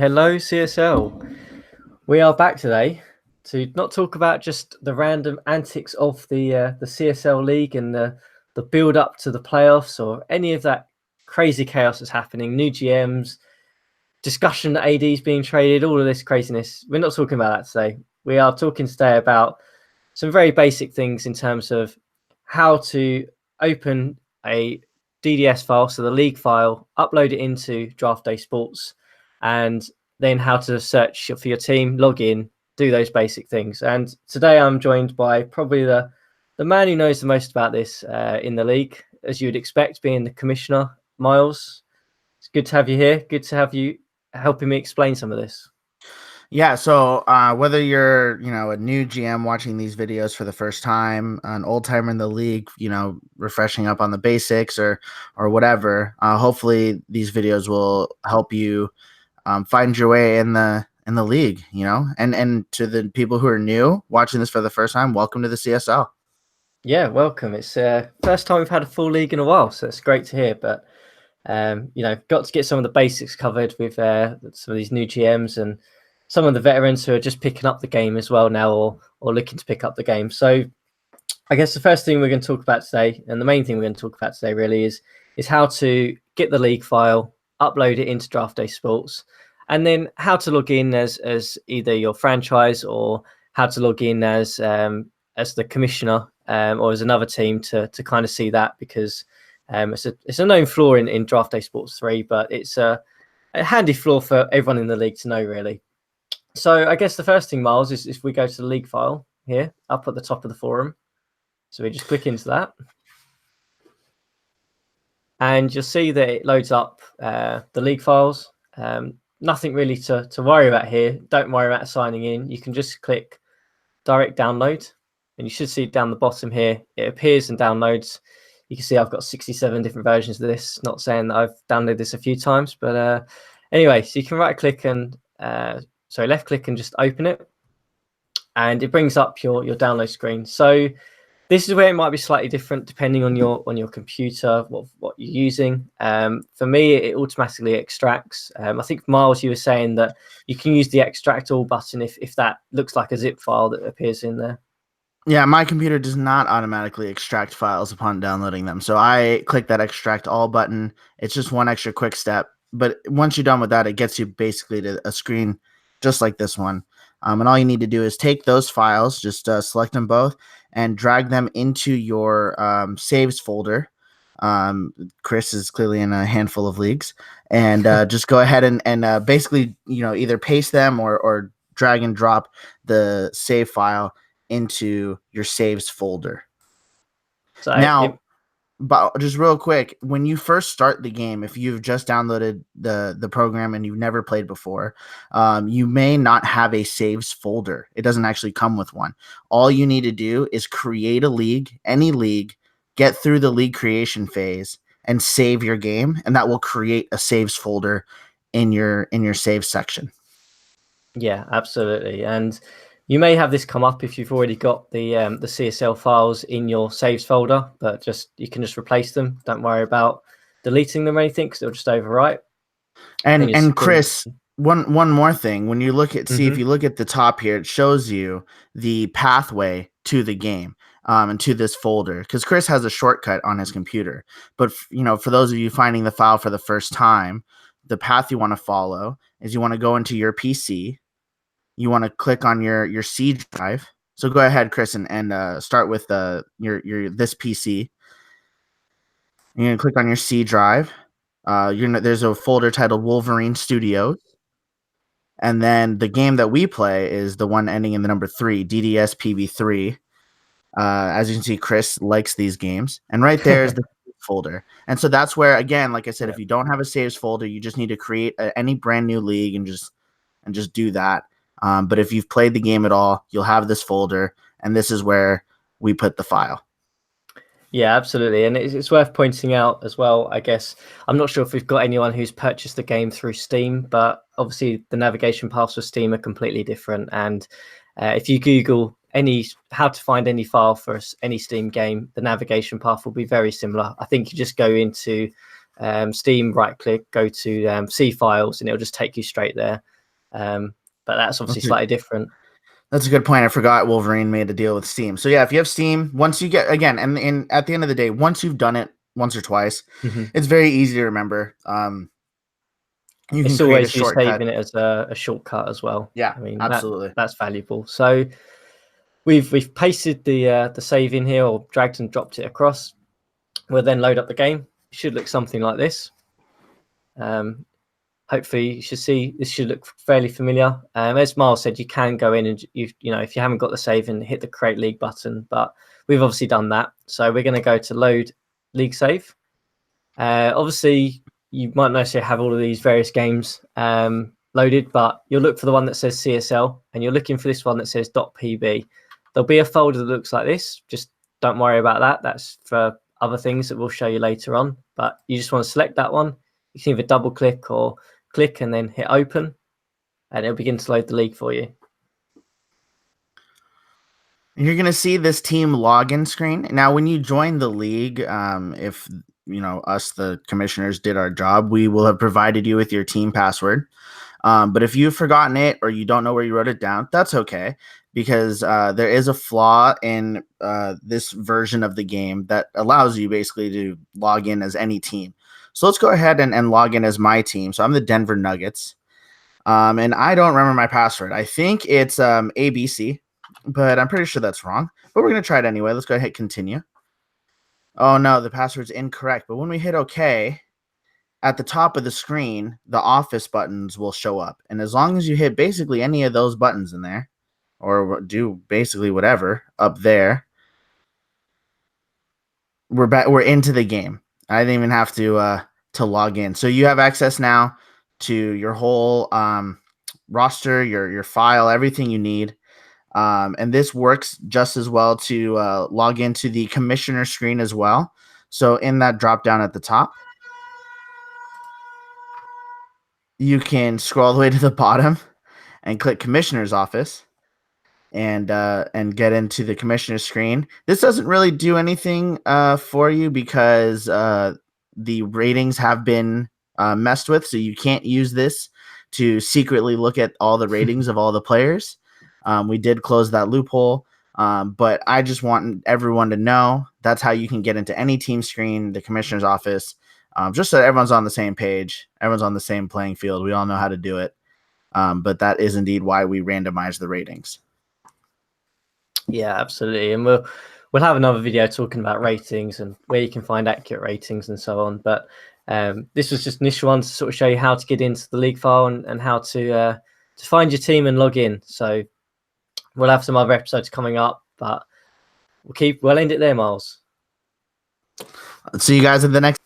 Hello, CSL. We are back today to not talk about just the random antics of the CSL League and the build up to the playoffs or any of that crazy chaos that's happening. New GMs, discussion that AD's being traded, all of this craziness. We're not talking about that today. We are talking today about some very basic things in terms of how to open a DDS file, so the league file, upload it into Draft Day Sports, and then how to search for your team, log in, do those basic things. And today I'm joined by probably the man who knows the most about this in the league, as you'd expect, being the commissioner, Miles. It's good to have you here. Good to have you helping me explain some of this. Yeah, so whether you're, a new GM watching these videos for the first time, an old timer in the league, refreshing up on the basics or whatever, hopefully these videos will help you find your way in the league, and to the people who are new watching this for the first time, welcome to the CSL. Yeah, welcome. It's first time we've had a full league in a while, so it's great to hear. But got to get some of the basics covered with some of these new GMs and some of the veterans who are just picking up the game as well now, or looking to pick up the game. So I guess the first thing we're going to talk about today, and the main thing we're going to talk about today, really is how to get the league file, upload it into Draft Day Sports, and then how to log in as either your franchise or how to log in as the commissioner or as another team to kind of see that, because it's a known flaw in Draft Day Sports 3, but it's a handy flaw for everyone in the league to know, really. So I guess the first thing, Miles, is if we go to the league file here up at the top of the forum. So we just click into that. And you'll see that it loads up the league files. Nothing really to worry about here. Don't worry about signing in. You can just click direct download. And you should see down the bottom here, it appears and downloads. You can see I've got 67 different versions of this. Not saying that I've downloaded this a few times, but anyway, so you can right click and left click and just open it. And it brings up your download screen. So this is where it might be slightly different depending on your computer, what you're using. For me, it automatically extracts. I think, Miles, you were saying that you can use the extract all button if that looks like a zip file that appears in there. Yeah, my computer does not automatically extract files upon downloading them. So I click that extract all button. It's just one extra quick step. But once you're done with that, it gets you basically to a screen just like this one. And all you need to do is take those files, just select them both, and drag them into your saves folder. Chris is clearly in a handful of leagues. And just go ahead and basically, either paste them or drag and drop the save file into your saves folder. So Now, but just real quick, when you first start the game, if you've just downloaded the program and you've never played before, you may not have a saves folder. It doesn't actually come with one. All you need to do is create a league, any league, get through the league creation phase, and save your game, and that will create a saves folder in your save section. Yeah, absolutely. And you may have this come up if you've already got the CSL files in your saves folder, but you can just replace them. Don't worry about deleting them or anything, because they'll just overwrite. And Chris, one more thing. When you look at if you look at the top here, it shows you the pathway to the game and to this folder, because Chris has a shortcut on his computer. But for those of you finding the file for the first time, the path you want to follow is you want to go into your PC. You want to click on your C drive. So go ahead, Chris, and start with your this PC. You're gonna click on your C drive. There's a folder titled Wolverine Studios, and then the game that we play is the one ending in the number 3, DDS PB3. As you can see, Chris likes these games, and right there is the folder. And so that's where, again, like I said, if you don't have a saves folder, you just need to create any brand new league and just do that. But if you've played the game at all, you'll have this folder, and this is where we put the file. Yeah, absolutely. And it's worth pointing out as well, I guess, I'm not sure if we've got anyone who's purchased the game through Steam, but obviously the navigation paths for Steam are completely different. And if you Google how to find any file for any Steam game, the navigation path will be very similar. I think you just go into Steam, right click, go to C files, and it'll just take you straight there. But that's obviously slightly different. That's a good point. I forgot Wolverine made a deal with Steam. So yeah, if you have Steam, once you get, again, and at the end of the day, once you've done it once or twice, it's very easy to remember. You it's can create a always shortcut. saving it as a shortcut as well. Yeah, I mean, absolutely. That's valuable. So we've pasted the save in here, or dragged and dropped it across. We'll then load up the game. It should look something like this. Hopefully you should see this should look fairly familiar. As Miles said, you can go in and you know, if you haven't got the save, and hit the create league button, but we've obviously done that. So we're going to go to load league save. Obviously you might notice you have all of these various games loaded, but you'll look for the one that says CSL, and you're looking for this one that says .pb. There'll be a folder that looks like this. Just don't worry about that. That's for other things that we'll show you later on, but you just want to select that one. You can either double click or click and then hit open, and it'll begin to load the league for you. You're going to see this team login screen. Now, when you join the league, if us, the commissioners, did our job, we will have provided you with your team password. But if you've forgotten it, or you don't know where you wrote it down, that's okay, because there is a flaw in this version of the game that allows you basically to log in as any team. So let's go ahead and log in as my team. So I'm the Denver Nuggets. And I don't remember my password. I think it's ABC, but I'm pretty sure that's wrong. But we're going to try it anyway. Let's go ahead and hit continue. Oh, no, the password's incorrect. But when we hit OK, at the top of the screen, the office buttons will show up. And as long as you hit basically any of those buttons in there, or do basically whatever up there, we're into the game. I didn't even have to log in. So you have access now to your whole roster, your file, everything you need. And this works just as well to log into the commissioner screen as well. So in that drop down at the top, you can scroll all the way to the bottom and click commissioner's office, and get into the commissioner screen. This doesn't really do anything for you, because the ratings have been messed with, so you can't use this to secretly look at all the ratings of all the players. We did close that loophole, but I just want everyone to know that's how you can get into any team screen, the commissioner's office, just so everyone's on the same page, everyone's on the same playing field. We all know how to do it, but that is indeed why we randomize the ratings. Yeah, absolutely. And we'll have another video talking about ratings and where you can find accurate ratings and so on. But this was just an initial one to sort of show you how to get into the league file, and how to find your team and log in. So we'll have some other episodes coming up, but we'll end it there, Miles. See you guys in the next